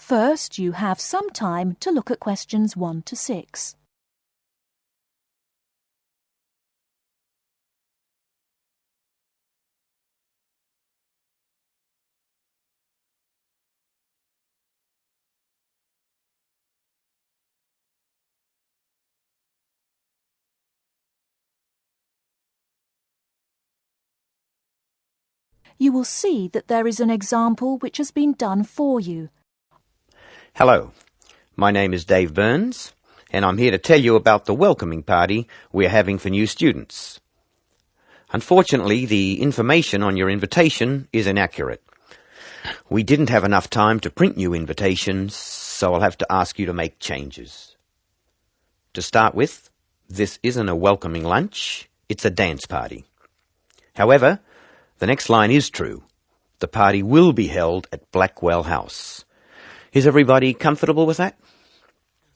First, you have some time to look at questions 1 to 6. You will see that there is an example which has been done for you. Hello, my name is Dave Burns, and I'm here to tell you about the welcoming party we're having for new students. Unfortunately, the information on your invitation is inaccurate. We didn't have enough time to print new invitations, so I'll have to ask you to make changes. To start with, this isn't a welcoming lunch, it's a dance party. However, the next line is true. The party will be held at Blackwell House. Is everybody comfortable with that?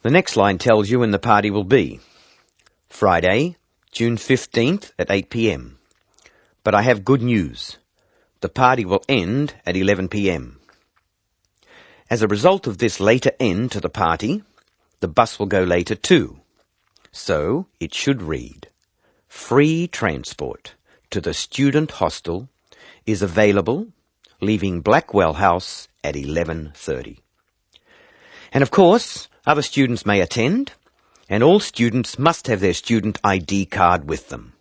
The next line tells you when the party will be. Friday, June 15th at 8 p.m. But I have good news. The party will end at 11 p.m. As a result of this later end to the party, the bus will go later too. So it should read, free transport to the student hostel is available, leaving Blackwell House at 11:30. And of course, other students may attend, and all students must have their student ID card with them.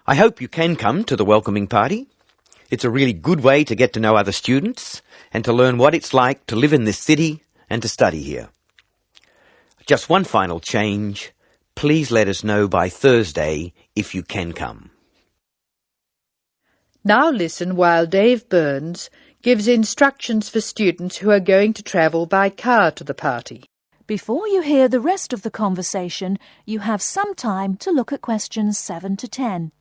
I hope you can come to the welcoming party. It's a really good way to get to know other students and to learn what it's like to live in this city and to study here. Just one final change. Please let us know by Thursday if you can come. Now listen while Dave Burns gives instructions for students who are going to travel by car to the party. Before you hear the rest of the conversation, you have some time to look at questions 7 to 10.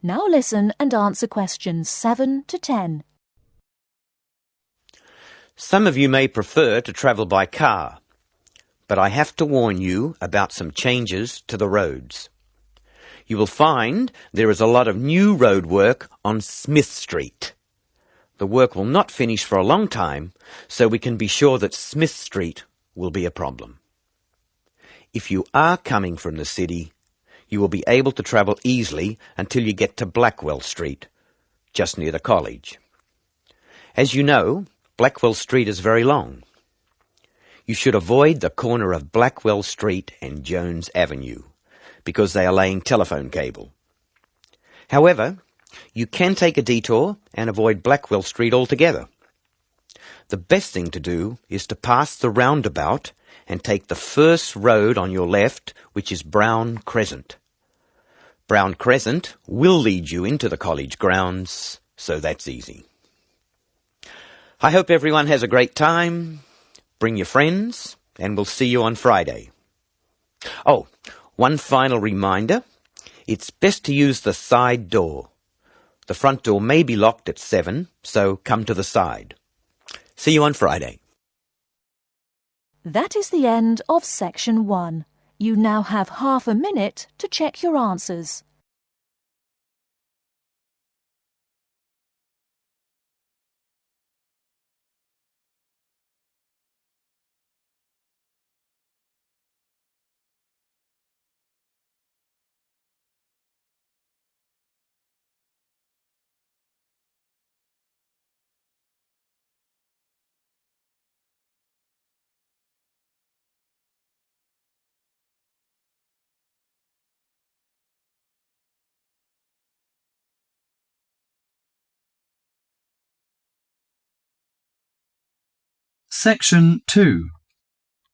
Now listen and answer questions 7 to 10. Some of you may prefer to travel by car, but I have to warn you about some changes to the roads. You will find there is a lot of new road work on Smith Street. The work will not finish for a long time, so we can be sure that Smith Street will be a problem. If you are coming from the city, you will be able to travel easily until you get to Blackwell Street, just near the college. As you know, Blackwell Street is very long. You should avoid the corner of Blackwell Street and Jones Avenue, because they are laying telephone cable. However, you can take a detour and avoid Blackwell Street altogether. The best thing to do is to pass the roundabout and take the first road on your left, which is Brown Crescent. Brown Crescent will lead you into the college grounds, so that's easy. I hope everyone has a great time. Bring your friends, and we'll see you on Friday. Oh, one final reminder. It's best to use the side door. The front door may be locked at 7, so come to the side. See you on Friday. That is the end of section 1. You now have half a minute to check your answers. Section 2.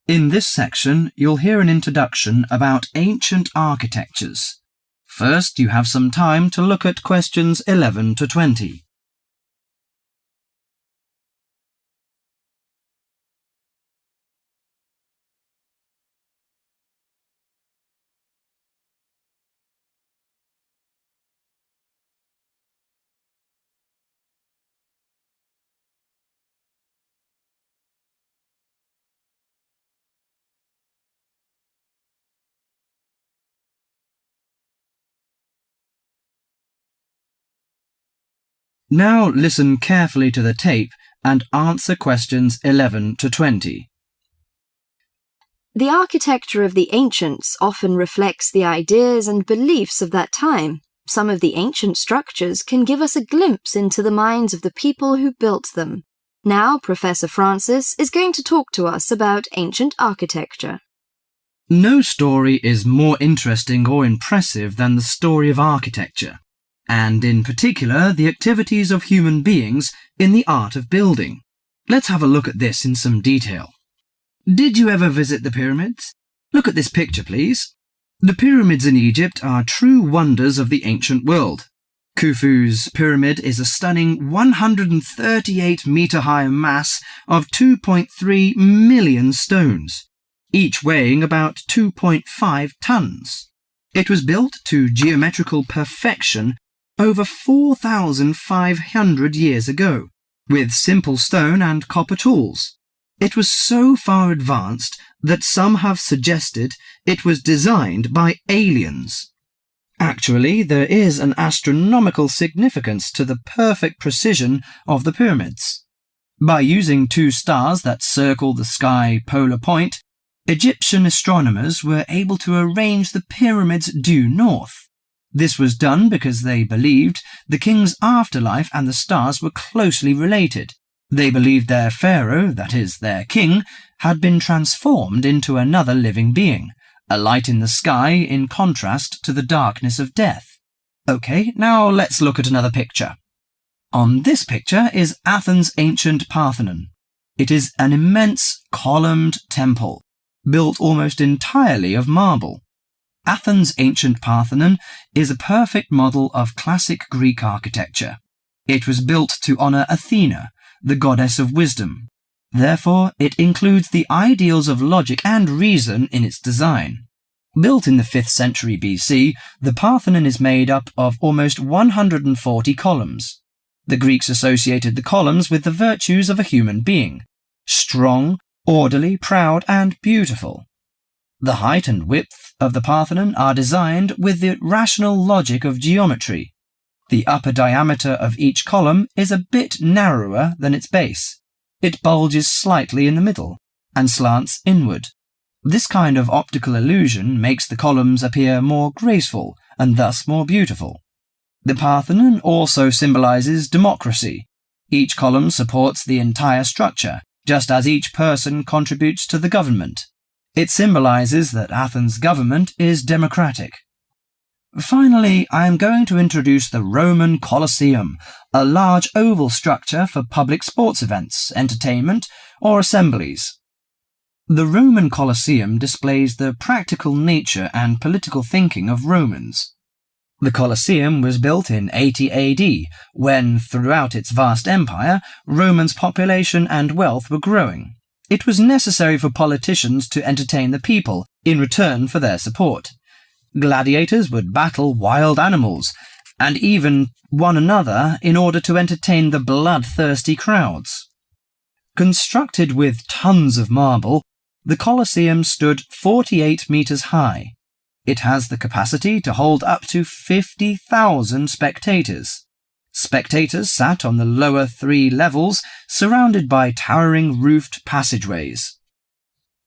In this section, you'll hear an introduction about ancient architectures. First, you have some time to look at questions 11 to 20. Now listen carefully to the tape and answer questions 11 to 20. The architecture of the ancients often reflects the ideas and beliefs of that time. Some of the ancient structures can give us a glimpse into the minds of the people who built them. Now, Professor Francis is going to talk to us about ancient architecture. No story is more interesting or impressive than the story of architecture, and in particular the activities of human beings in the art of building. Let's have a look at this in some detail. Did you ever visit the pyramids? Look at this picture, please. The pyramids in Egypt are true wonders of the ancient world. Khufu's pyramid is a stunning 138-metre-high mass of 2.3 million stones, each weighing about 2.5 tons. It was built to geometrical perfection over 4,500 years ago, with simple stone and copper tools. It was so far advanced that some have suggested it was designed by aliens. Actually, there is an astronomical significance to the perfect precision of the pyramids. By using two stars that circle the sky polar point, Egyptian astronomers were able to arrange the pyramids due north. This was done because they believed the king's afterlife and the stars were closely related. They believed their pharaoh, that is, their king, had been transformed into another living being, a light in the sky in contrast to the darkness of death. Okay, now let's look at another picture. On this picture is Athens' ancient Parthenon. It is an immense columned temple, built almost entirely of marble. Athens' ancient Parthenon is a perfect model of classic Greek architecture. It was built to honour Athena, the goddess of wisdom. Therefore, it includes the ideals of logic and reason in its design. Built in the 5th century BC, the Parthenon is made up of almost 140 columns. The Greeks associated the columns with the virtues of a human being: strong, orderly, proud, and beautiful. The height and width of the Parthenon are designed with the rational logic of geometry. The upper diameter of each column is a bit narrower than its base. It bulges slightly in the middle and slants inward. This kind of optical illusion makes the columns appear more graceful and thus more beautiful. The Parthenon also symbolizes democracy. Each column supports the entire structure, just as each person contributes to the government. It symbolizes that Athens' government is democratic. Finally, I am going to introduce the Roman Colosseum, a large oval structure for public sports events, entertainment, or assemblies. The Roman Colosseum displays the practical nature and political thinking of Romans. The Colosseum was built in 80 AD, when, throughout its vast empire, Romans' population and wealth were growing. It was necessary for politicians to entertain the people in return for their support. Gladiators would battle wild animals, and even one another in order to entertain the bloodthirsty crowds. Constructed with tons of marble, the Colosseum stood 48 metres high. It has the capacity to hold up to 50,000 spectators. Spectators sat on the lower 3 levels, surrounded by towering roofed passageways.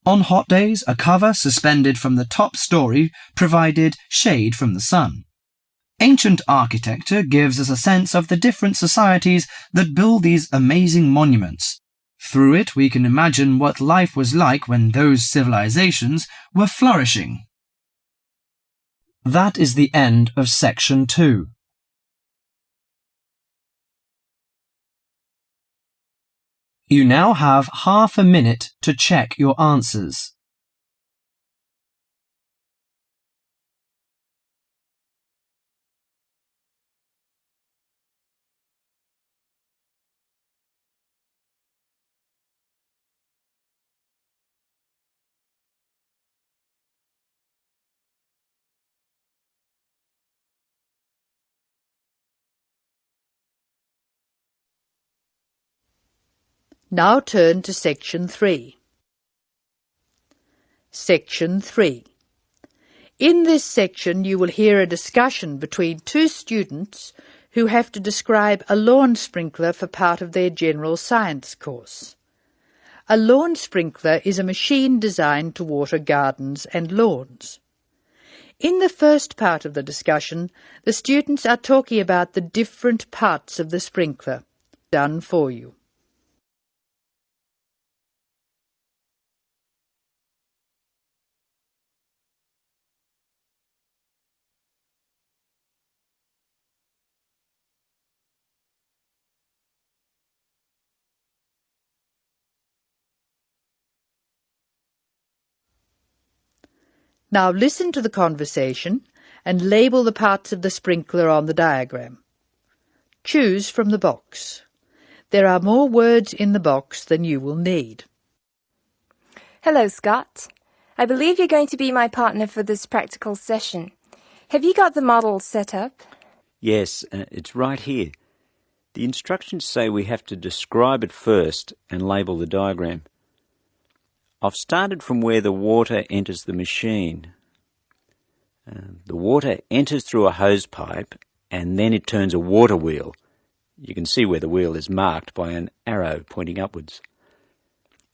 On hot days, a cover suspended from the top story provided shade from the sun. Ancient architecture gives us a sense of the different societies that build these amazing monuments. Through it, we can imagine what life was like when those civilizations were flourishing. That is the end of section 2. You now have half a minute to check your answers. Now turn to Section 3. Section 3. In this section you will hear a discussion between two students who have to describe a lawn sprinkler for part of their general science course. A lawn sprinkler is a machine designed to water gardens and lawns. In the first part of the discussion, the students are talking about the different parts of the sprinkler. Done for you. Now listen to the conversation and label the parts of the sprinkler on the diagram. Choose from the box. There are more words in the box than you will need. Hello, Scott. I believe you're going to be my partner for this practical session. Have you got the model set up? Yes, it's right here. The instructions say we have to describe it first and label the diagram. I've started from where the water enters the machine. The water enters through a hose pipe and then it turns a water wheel. You can see where the wheel is marked by an arrow pointing upwards.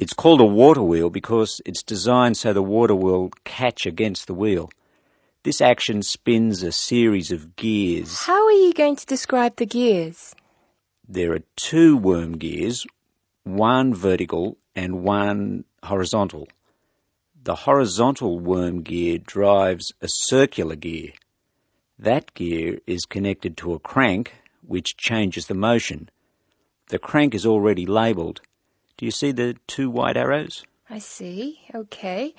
It's called a water wheel because it's designed so the water will catch against the wheel. This action spins a series of gears. How are you going to describe the gears? There are 2 worm gears, one vertical and one horizontal. The horizontal worm gear drives a circular gear. That gear is connected to a crank which changes the motion. The crank is already labelled. Do you see the 2 white arrows? I see. Okay.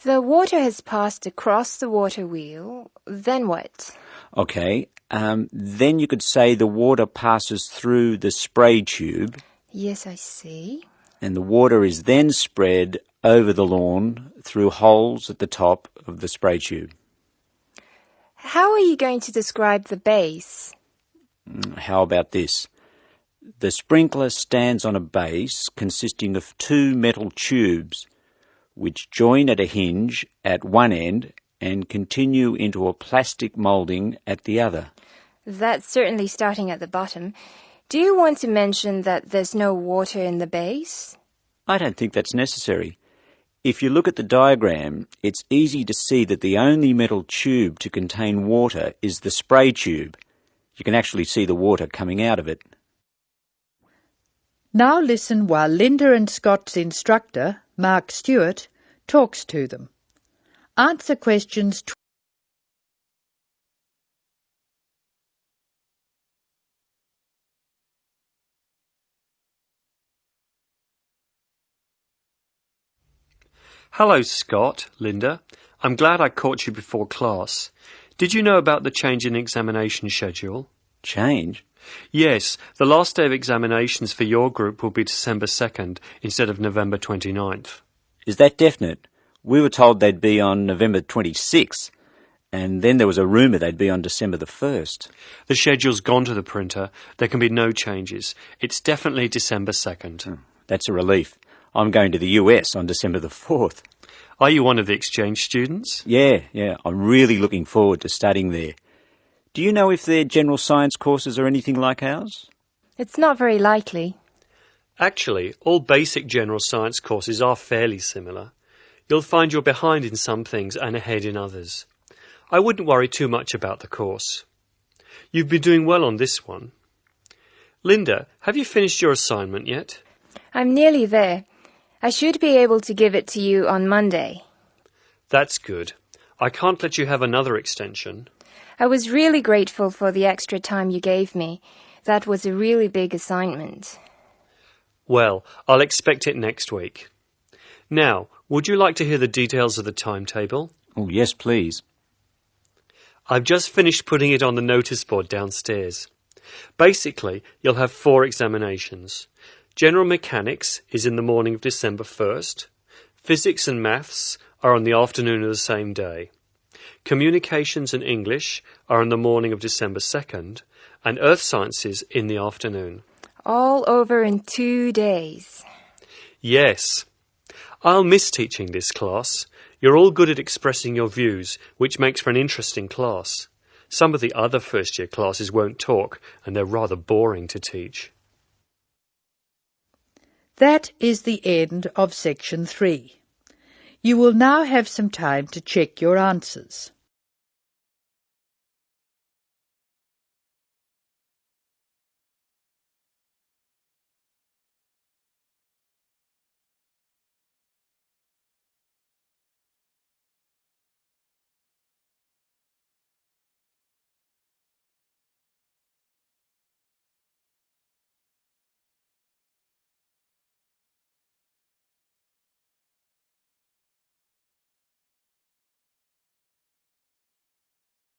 The water has passed across the water wheel. Then what? Okay. Then you could say the water passes through the spray tube. Yes, I see. And the water is then spread over the lawn through holes at the top of the spray tube. How are you going to describe the base? How about this? The sprinkler stands on a base consisting of 2 metal tubes which join at a hinge at one end and continue into a plastic moulding at the other. That's certainly starting at the bottom. Do you want to mention that there's no water in the base? I don't think that's necessary. If you look at the diagram, it's easy to see that the only metal tube to contain water is the spray tube. You can actually see the water coming out of it. Now listen while Linda and Scott's instructor, Mark Stewart, talks to them. Answer questions. Hello, Scott, Linda. I'm glad I caught you before class. Did you know about the change in examination schedule? Change? Yes, the last day of examinations for your group will be December 2nd instead of November 29th. Is that definite? We were told they'd be on November 26th, and then there was a rumour they'd be on December the 1st. The schedule's gone to the printer. There can be no changes. It's definitely December 2nd. That's a relief. I'm going to the US on December the 4th. Are you one of the exchange students? Yeah. I'm really looking forward to studying there. Do you know if their general science courses are anything like ours? It's not very likely. Actually, all basic general science courses are fairly similar. You'll find you're behind in some things and ahead in others. I wouldn't worry too much about the course. You've been doing well on this one. Linda, have you finished your assignment yet? I'm nearly there. I should be able to give it to you on Monday. That's good. I can't let you have another extension. I was really grateful for the extra time you gave me. That was a really big assignment. Well, I'll expect it next week. Now, would you like to hear the details of the timetable? Oh, yes, please. I've just finished putting it on the notice board downstairs. Basically, you'll have 4 examinations. General Mechanics is in the morning of December 1st. Physics and Maths are on the afternoon of the same day. Communications and English are on the morning of December 2nd, and Earth Sciences in the afternoon. All over in 2 days. Yes. I'll miss teaching this class. You're all good at expressing your views, which makes for an interesting class. Some of the other first-year classes won't talk, and they're rather boring to teach. That is the end of section 3. You will now have some time to check your answers.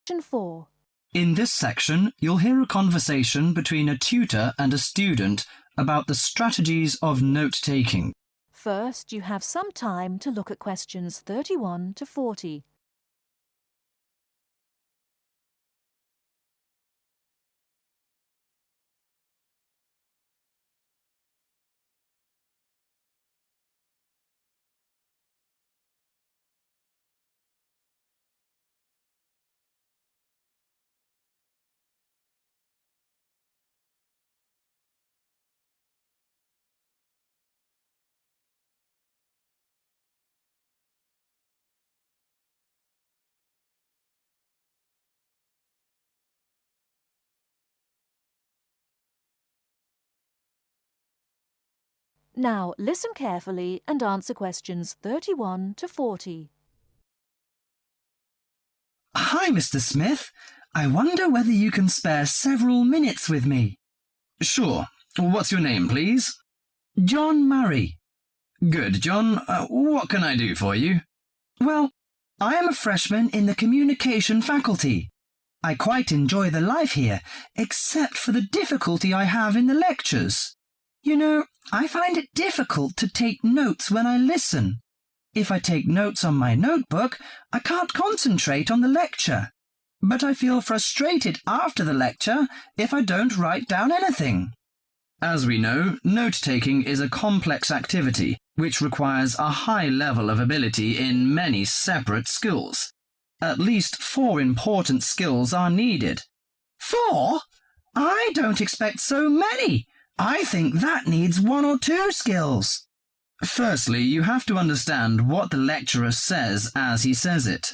Section 4. In this section, you'll hear a conversation between a tutor and a student about the strategies of note-taking. First, you have some time to look at questions 31 to 40. Now, listen carefully and answer questions 31 to 40. Hi, Mr. Smith. I wonder whether you can spare several minutes with me. Sure. What's your name, please? John Murray. Good, John. What can I do for you? Well, I am a freshman in the communication faculty. I quite enjoy the life here, except for the difficulty I have in the lectures. You know, I find it difficult to take notes when I listen. If I take notes on my notebook, I can't concentrate on the lecture. But I feel frustrated after the lecture if I don't write down anything. As we know, note-taking is a complex activity which requires a high level of ability in many separate skills. At least 4 important skills are needed. 4? I don't expect so many. I think that needs 1 or 2 skills. Firstly, you have to understand what the lecturer says as he says it.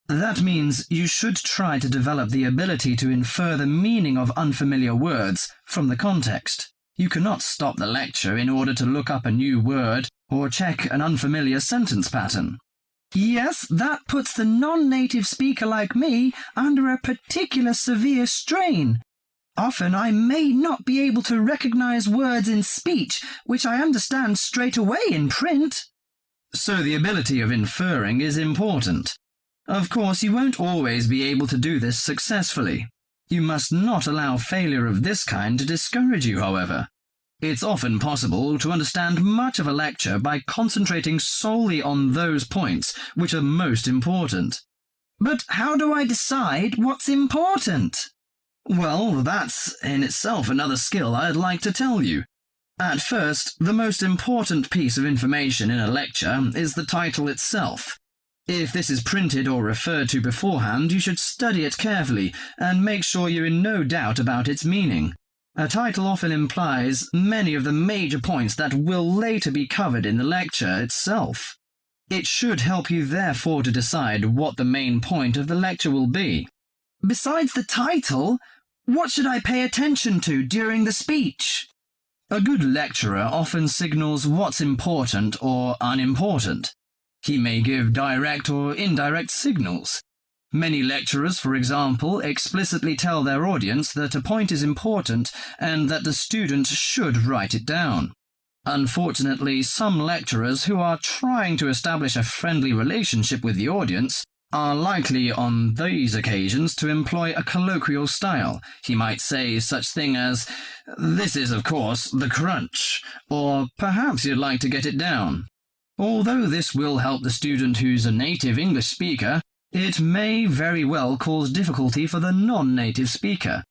That means you should try to develop the ability to infer the meaning of unfamiliar words from the context. You cannot stop the lecture in order to look up a new word or check an unfamiliar sentence pattern. Yes, that puts the non-native speaker like me under a particular severe strain. Often I may not be able to recognize words in speech which I understand straight away in print. So the ability of inferring is important. Of course, you won't always be able to do this successfully. You must not allow failure of this kind to discourage you, however. It's often possible to understand much of a lecture by concentrating solely on those points which are most important. But how do I decide what's important? Well, that's in itself another skill I'd like to tell you. At first, the most important piece of information in a lecture is the title itself. If this is printed or referred to beforehand, you should study it carefully and make sure you're in no doubt about its meaning. A title often implies many of the major points that will later be covered in the lecture itself. It should help you therefore to decide what the main point of the lecture will be. Besides the title, what should I pay attention to during the speech? A good lecturer often signals what's important or unimportant. He may give direct or indirect signals. Many lecturers, for example, explicitly tell their audience that a point is important and that the student should write it down. Unfortunately, some lecturers who are trying to establish a friendly relationship with the audience are likely on these occasions to employ a colloquial style. He might say such thing as, "This is, of course, the crunch," or perhaps you'd like to get it down. Although this will help the student who's a native English speaker, it may very well cause difficulty for the non-native speaker.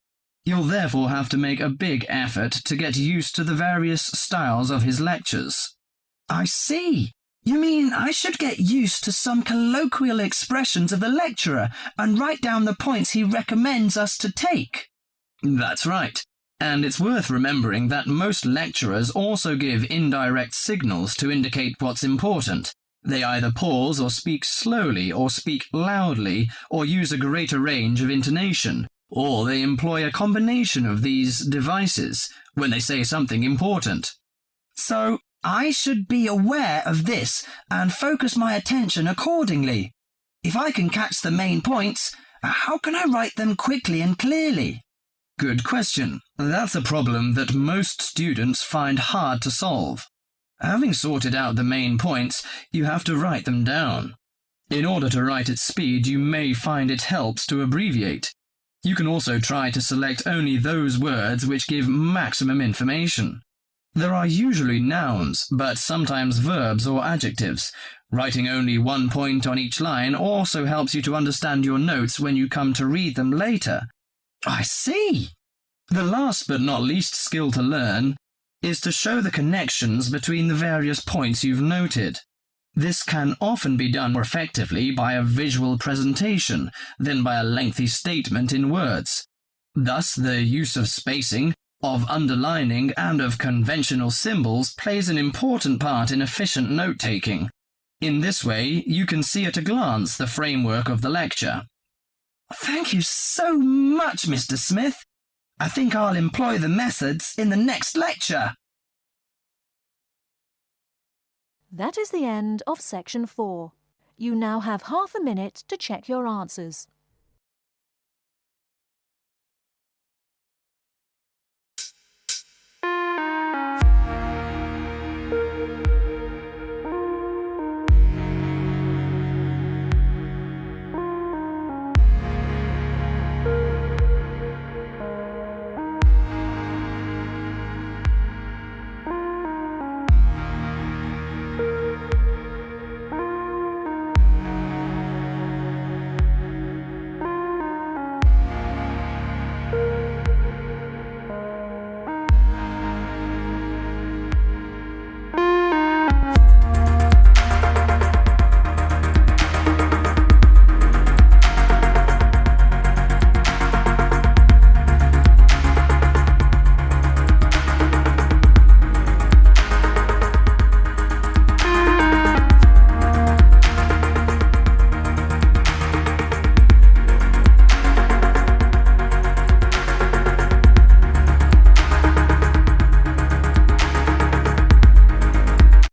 You'll therefore have to make a big effort to get used to the various styles of his lectures. I see. You mean I should get used to some colloquial expressions of the lecturer and write down the points he recommends us to take? That's right. And it's worth remembering that most lecturers also give indirect signals to indicate what's important. They either pause or speak slowly or speak loudly or use a greater range of intonation, or they employ a combination of these devices when they say something important. So, I should be aware of this and focus my attention accordingly. If I can catch the main points, how can I write them quickly and clearly? Good question. That's a problem that most students find hard to solve. Having sorted out the main points, you have to write them down. In order to write at speed, you may find it helps to abbreviate. You can also try to select only those words which give maximum information. There are usually nouns, but sometimes verbs or adjectives. Writing only one point on each line also helps you to understand your notes when you come to read them later. I see. The last but not least skill to learn is to show the connections between the various points you've noted. This can often be done more effectively by a visual presentation than by a lengthy statement in words. Thus, the use of spacing, of underlining, and of conventional symbols plays an important part in efficient note-taking. In this way, you can see at a glance the framework of the lecture. Thank you so much, Mr. Smith. I think I'll employ the methods in the next lecture. That is the end of section 4. You now have half a minute to check your answers.